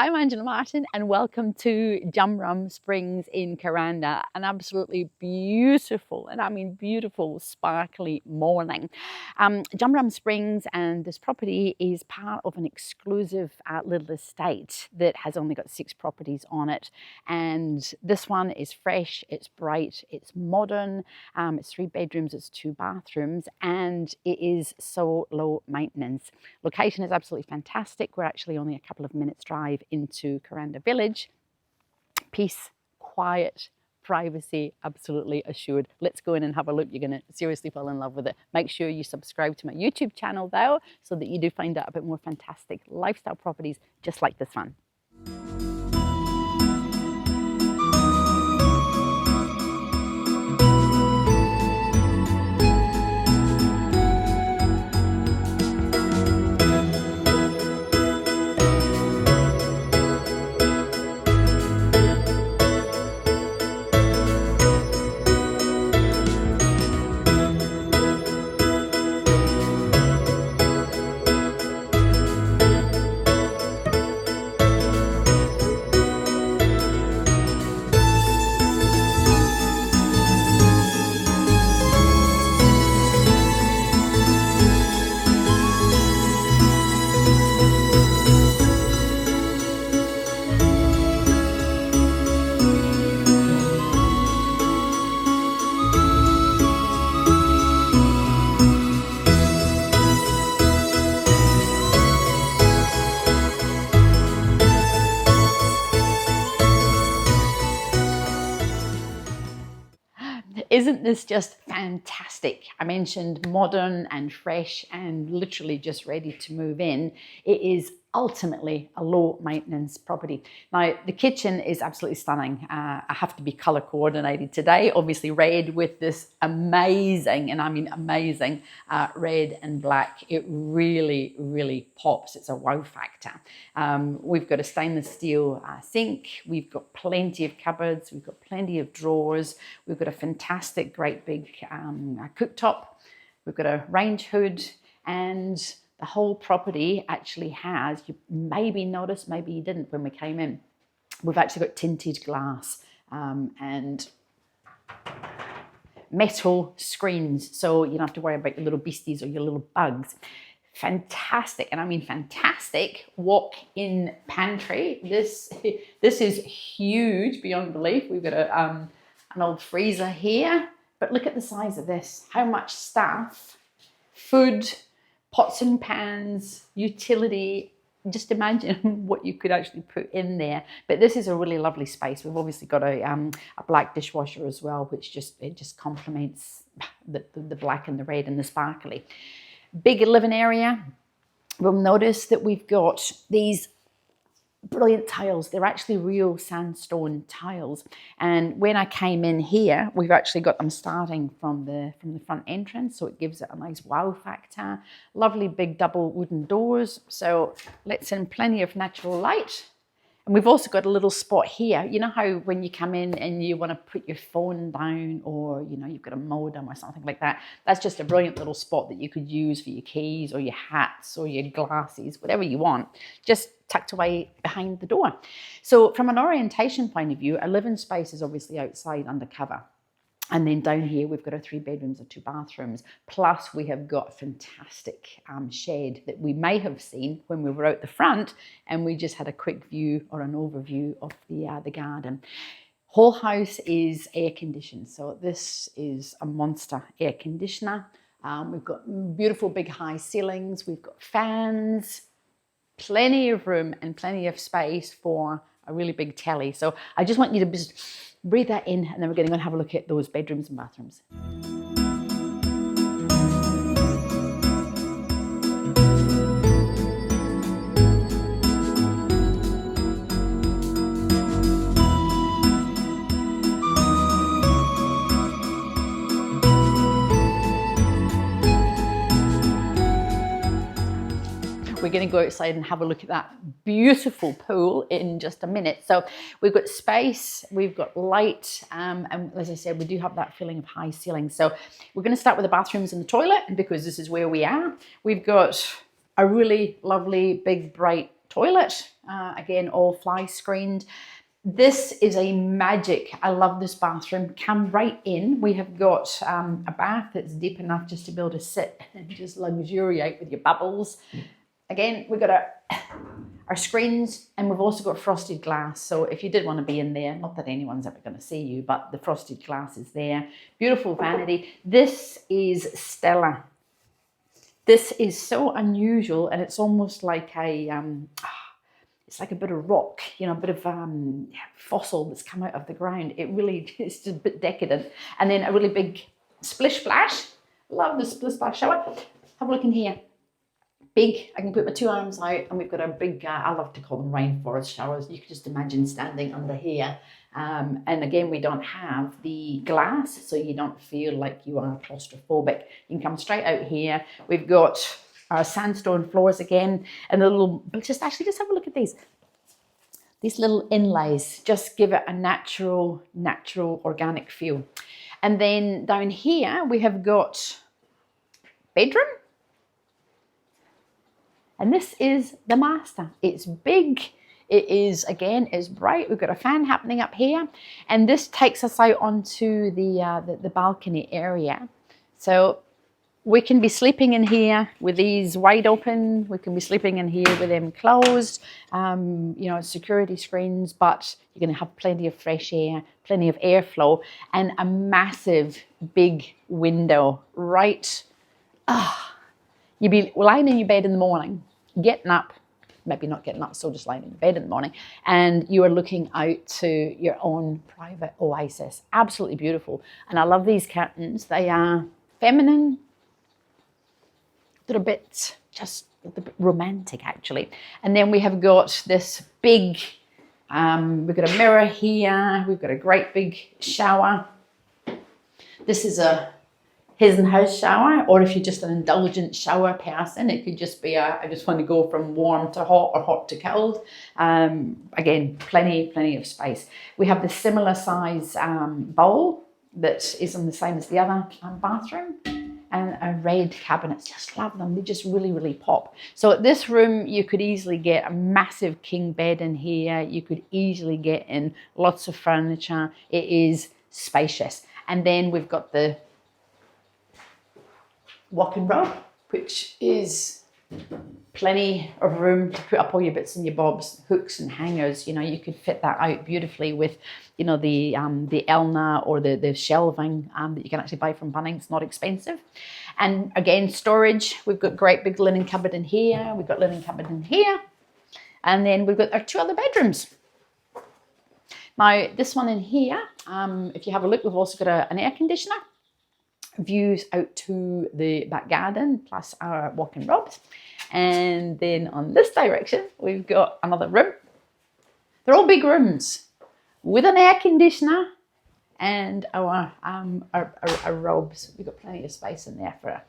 I'm Angela Martin and welcome to Jumrum Springs in Kuranda, an absolutely beautiful, and I mean beautiful, sparkly morning. Jumrum Springs and this property is part of an exclusive little estate that has only got 6 properties on it, and this one is fresh, it's bright, it's modern, it's 3 bedrooms, it's 2 bathrooms, and it is so low maintenance. Location is absolutely fantastic. We're actually only a couple of minutes drive into Kuranda Village. Peace, quiet, privacy, absolutely assured. Let's go in and have a look. You're going to seriously fall in love with it. Make sure you subscribe to my YouTube channel though, so that you do find out a bit more fantastic lifestyle properties just like this one. Isn't this just fantastic? I mentioned modern and fresh and literally just ready to move in. It is ultimately a low maintenance property. Now, the kitchen is absolutely stunning. I have to be color coordinated today, obviously red with this amazing, and I mean amazing, red and black. It really, really pops. It's a wow factor. We've got a stainless steel sink. We've got plenty of cupboards. We've got plenty of drawers. We've got a fantastic, great big cooktop. We've got a range hood, and the whole property actually has, you maybe noticed, maybe you didn't when we came in, we've actually got tinted glass and metal screens, so you don't have to worry about your little beasties or your little bugs. Fantastic, and I mean fantastic walk-in pantry. This is huge beyond belief. We've got an old freezer here, but look at the size of this. How much stuff, food, pots and pans, utility. Just imagine what you could actually put in there. But this is a really lovely space. We've obviously got a black dishwasher as well, which just complements the black and the red and the sparkly. Big living area. We'll notice that we've got these brilliant tiles. They're actually real sandstone tiles, and when I came in here, we've actually got them starting from the front entrance, so it gives it a nice wow factor. Lovely big double wooden doors, so lets in plenty of natural light. And we've also got a little spot here. You know how when you come in and you want to put your phone down, or you know you've got a modem or something like that, that's just a brilliant little spot that you could use for your keys or your hats or your glasses, whatever you want, just tucked away behind the door. So from an orientation point of view, our living space is obviously outside under cover. And then down here, we've got our 3 bedrooms and 2 bathrooms. Plus, we have got a fantastic shed that we may have seen when we were out the front, and we just had a quick view or an overview of the garden. Whole house is air conditioned, so this is a monster air conditioner. We've got beautiful big high ceilings. We've got fans, plenty of room and plenty of space for a really big telly. So I just want you to just breathe that in, and then we're going to have a look at those bedrooms and bathrooms. We're going to go outside and have a look at that beautiful pool in just a minute. So we've got space, we've got light, and as I said, we do have that feeling of high ceilings. So we're going to start with the bathrooms and the toilet, and because this is where we are, we've got a really lovely, big, bright toilet, again, all fly screened. This is a magic. I love this bathroom. Come right in. We have got a bath that's deep enough just to be able to sit and just luxuriate with your bubbles. Again, we've got our screens, and we've also got frosted glass. So if you did want to be in there, not that anyone's ever going to see you, but the frosted glass is there. Beautiful vanity. This is Stella. This is so unusual, and it's almost like a it's like a bit of rock, you know, a bit of fossil that's come out of the ground. It really is just a bit decadent. And then a really big splish splash. Love the splish splash shower. Have a look in here. Big, I can put my 2 arms out, and we've got a big, I love to call them rainforest showers. You can just imagine standing under here. And again, we don't have the glass, so you don't feel like you are claustrophobic. You can come straight out here. We've got our sandstone floors again, and the little, just have a look at these. These little inlays just give it a natural, organic feel. And then down here, we have got bedroom. And this is the master. It's big. It is, again, it's bright. We've got a fan happening up here. And this takes us out onto the balcony area. So we can be sleeping in here with these wide open. We can be sleeping in here with them closed. You know, security screens, but you're going to have plenty of fresh air, plenty of airflow, and a massive big window right. You'd be lying in your bed in the morning, getting up, maybe not getting up, so just lying in your bed in the morning, and you are looking out to your own private oasis. Absolutely beautiful. And I love these curtains. They are feminine. They're a bit romantic, actually. And then we have got this big, we've got a mirror here. We've got a great big shower. This is a his and hers shower, or if you're just an indulgent shower person, it could just be I just want to go from warm to hot or hot to cold. Again, plenty of space. We have the similar size bowl that is on the same as the other bathroom, and a red cabinets. Just love them. They just really pop. So at this room, you could easily get a massive king bed in here. You could easily get in lots of furniture. It is spacious. And then we've got the walk-in robe, which is plenty of room to put up all your bits and your bobs, hooks and hangers. You know, you could fit that out beautifully with, you know, the Elna or the shelving that you can actually buy from Bunnings. It's not expensive. And again, storage. We've got great big linen cupboard in here. We've got linen cupboard in here. And then we've got our 2 other bedrooms. Now, this one in here, if you have a look, we've also got an air conditioner. Views out to the back garden, plus our walk-in robes. And then on this direction, we've got another room. They're all big rooms with an air conditioner and our robes. We've got plenty of space in there for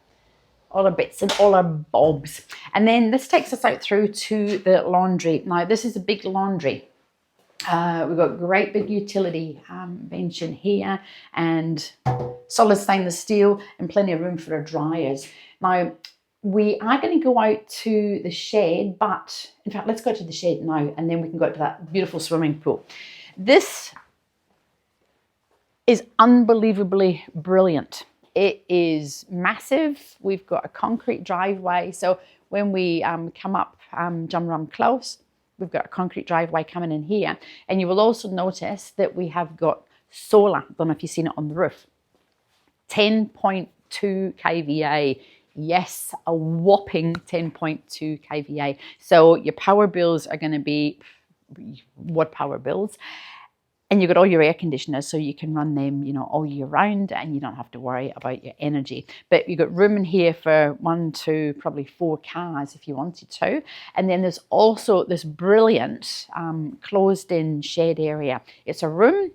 all our bits and all our bobs. And then this takes us out through to the laundry. Now, this is a big laundry. We've got great big utility bench in here, and solid stainless steel, and plenty of room for our dryers. Now, we are going to go out to the shed, but in fact, let's go to the shed now, and then we can go to that beautiful swimming pool. This is unbelievably brilliant. It is massive. We've got a concrete driveway. So when we come up Drumrum Close, we've got a concrete driveway coming in here. And you will also notice that we have got solar. I don't know if you've seen it on the roof. 10.2 kVA. Yes, a whopping 10.2 kVA. So your power bills are going to be, what power bills? And you've got all your air conditioners, so you can run them, you know, all year round, and you don't have to worry about your energy. But you've got room in here for 1, 2, probably 4 cars if you wanted to. And then there's also this brilliant closed-in shed area. It's a room.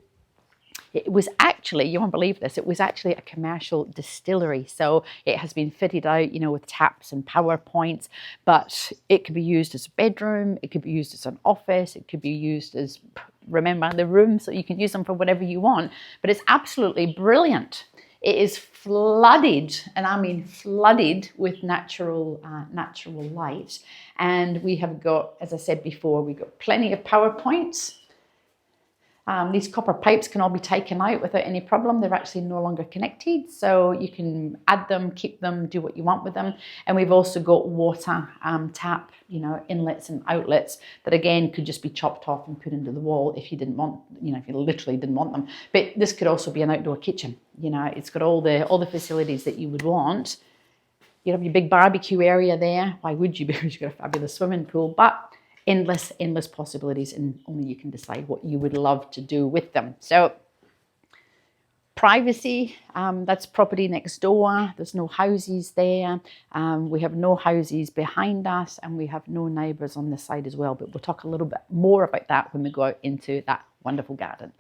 It was actually, you won't believe this, it was actually a commercial distillery. So it has been fitted out, you know, with taps and power points, but it could be used as a bedroom, it could be used as an office, it could be used as, remember, the room, so you can use them for whatever you want. But it's absolutely brilliant. It is flooded, and I mean flooded with natural light. And we have got, as I said before, we've got plenty of power points. These copper pipes can all be taken out without any problem. They're actually no longer connected, so you can add them, keep them, do what you want with them. And we've also got water tap, inlets and outlets that again could just be chopped off and put into the wall if you didn't want, if you literally didn't want them. But this could also be an outdoor kitchen. It's got all the facilities that you would want. You have your big barbecue area there. Why would you? Because you've got a fabulous swimming pool, but endless possibilities, and only you can decide what you would love to do with them. So privacy, that's property next door. There's no houses there. We have no houses behind us, and we have no neighbours on this side as well. But we'll talk a little bit more about that when we go out into that wonderful garden.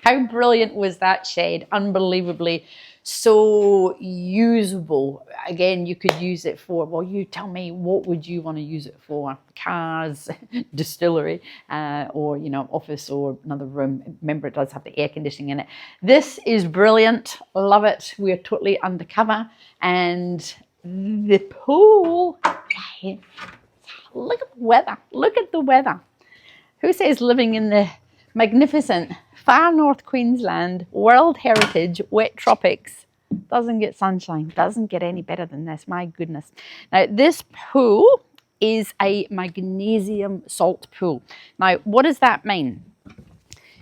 How brilliant was that shed? Unbelievably so usable. Again, you could use it for, well, you tell me, what would you want to use it for? Cars, distillery, or, office or another room. Remember, it does have the air conditioning in it. This is brilliant. Love it. We are totally undercover. And the pool, look at the weather. Look at the weather. Who says living in the magnificent far north Queensland, World Heritage, wet tropics, doesn't get sunshine, doesn't get any better than this, my goodness. Now, this pool is a magnesium salt pool. Now, what does that mean?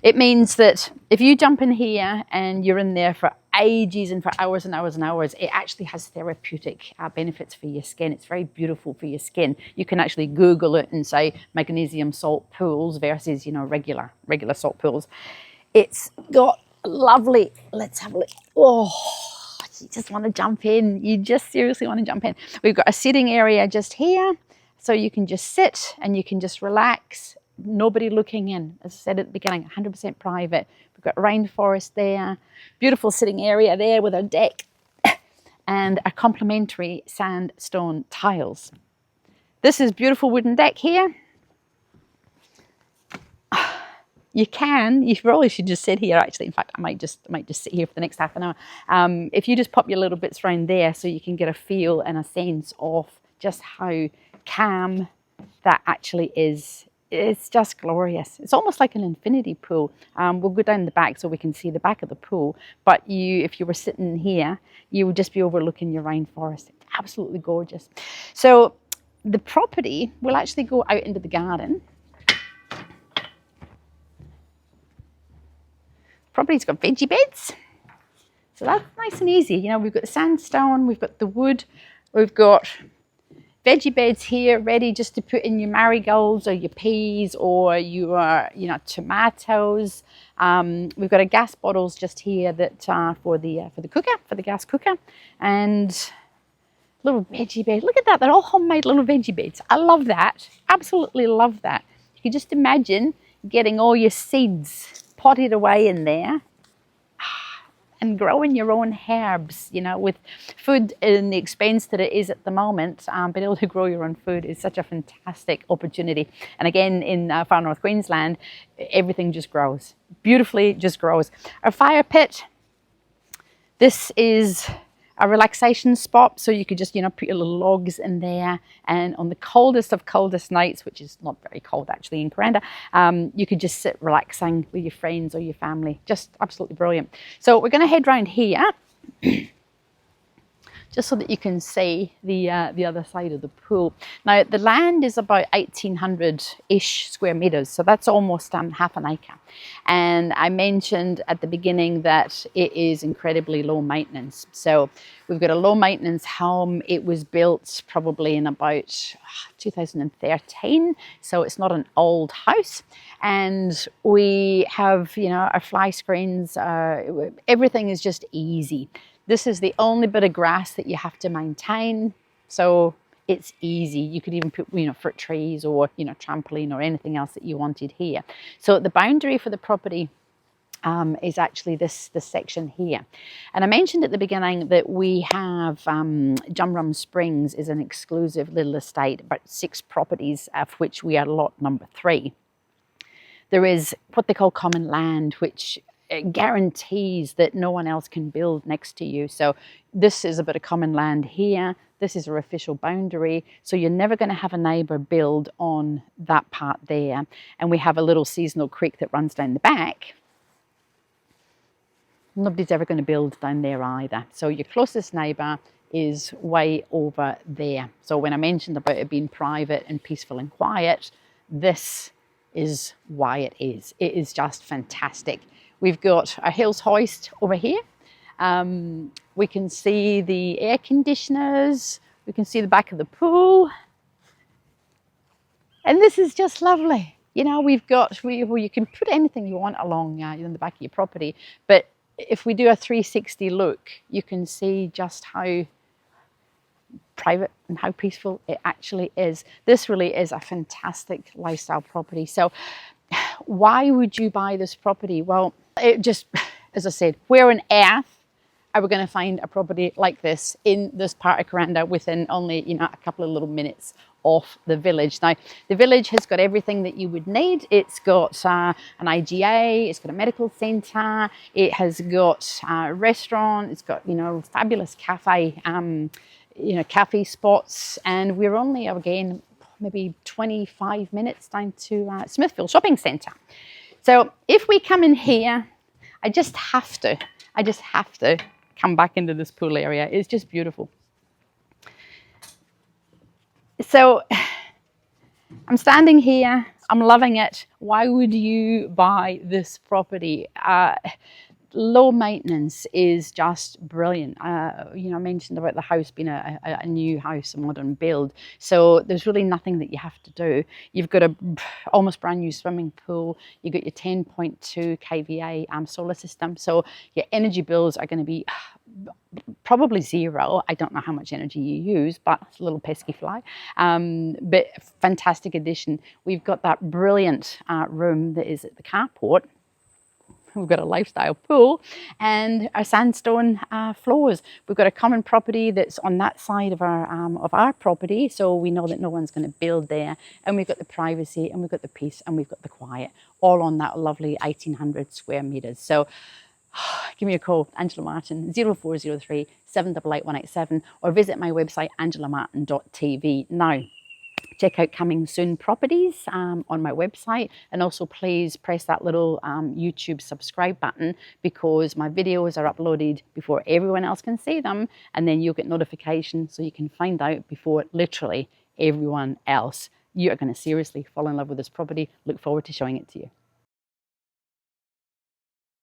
It means that if you jump in here and you're in there for ages and for hours and hours and hours, it actually has therapeutic benefits for your skin. It's very beautiful for your skin. You can actually Google it and say magnesium salt pools versus, regular salt pools. It's got lovely, let's have a look. Oh, you just want to jump in. You just seriously want to jump in. We've got a sitting area just here, so you can just sit and you can just relax. Nobody looking in. As I said at the beginning, 100% private. We've got rainforest there, beautiful sitting area there with a deck and a complimentary sandstone tiles. This is beautiful wooden deck here. You probably should just sit here actually. In fact, I might just sit here for the next half an hour. If you just pop your little bits around there so you can get a feel and a sense of just how calm that actually is. It's just glorious. It's almost like an infinity pool. We'll go down the back so we can see the back of the pool. But if you were sitting here, you would just be overlooking your rainforest. It's absolutely gorgeous. So the property will actually go out into the garden. Property's got veggie beds. So that's nice and easy. We've got the sandstone, we've got the wood, we've got veggie beds here ready just to put in your marigolds or your peas or your tomatoes. We've got a gas bottles just here that for the cooker, for the gas cooker, and little veggie beds. Look at that, they're all homemade little veggie beds. I love that, absolutely love that. You can just imagine getting all your seeds potted away in there and growing your own herbs, with food in the expense that it is at the moment, being able to grow your own food is such a fantastic opportunity. And again, in far north Queensland, everything just grows. Beautifully just grows. Our fire pit, This is a relaxation spot, so you could just, you know, put your little logs in there, and on the coldest of coldest nights, which is not very cold actually in Kuranda, you could just sit relaxing with your friends or your family. Just absolutely brilliant. So we're going to head round here just so that you can see the other side of the pool. Now, the land is about 1,800-ish square meters, so that's almost half an acre. And I mentioned at the beginning that it is incredibly low maintenance. So we've got a low maintenance home. It was built probably in about 2013, so it's not an old house. And we have, you know, our fly screens, everything is just easy. This is the only bit of grass that you have to maintain, so it's easy. You could even put, you know, fruit trees or, you know, trampoline or anything else that you wanted here. So the boundary for the property is actually this section here. And I mentioned at the beginning that we have Djum Rum Springs is an exclusive little estate, about 6 properties, of which we are lot number 3. There is what they call common land, which guarantees that no one else can build next to you. So this is a bit of common land here. This is our official boundary. So you're never going to have a neighbour build on that part there. And we have a little seasonal creek that runs down the back. Nobody's ever going to build down there either. So your closest neighbour is way over there. So when I mentioned about it being private and peaceful and quiet, this is why it is. It is just fantastic. We've got our Hills hoist over here. We can see the air conditioners. We can see the back of the pool. And this is just lovely. You know, we've got, well, you can put anything you want along in the back of your property. But if we do a 360 look, you can see just how private and how peaceful it actually is. This really is a fantastic lifestyle property. So why would you buy this property? Well, it just, as I said, where on earth are we going to find a property like this in this part of Kuranda within only, you know, a couple of little minutes off the village? Now, the village has got everything that you would need. It's got an IGA, it's got a medical centre, it has got a restaurant, it's got, you know, fabulous cafe, you know, cafe spots, and we're only, again, maybe 25 minutes down to Smithfield Shopping Centre. So if we come in here, I just have to come back into this pool area. It's just beautiful. So I'm standing here, I'm loving it. Why would you buy this property? Low maintenance is just brilliant. You know, I mentioned about the house being a new house, a modern build. So there's really nothing that you have to do. You've got a almost brand new swimming pool. You've got your 10.2 kVA solar system. So your energy bills are going to be probably zero. I don't know how much energy you use, but it's a little pesky fly. But fantastic addition. We've got that brilliant room that is at the carport. We've got a lifestyle pool and our sandstone floors. We've got a common property that's on that side of our property, so we know that no one's going to build there. And we've got the privacy, and we've got the peace, and we've got the quiet, all on that lovely 1,800 square meters. So give me a call, Angela Martin, 0403 788 187, or visit my website, angelamartin.tv. Now, check out Coming Soon Properties on my website, and also please press that little YouTube subscribe button, because my videos are uploaded before everyone else can see them, and then you'll get notifications so you can find out before literally everyone else. You are going to seriously fall in love with this property. Look forward to showing it to you.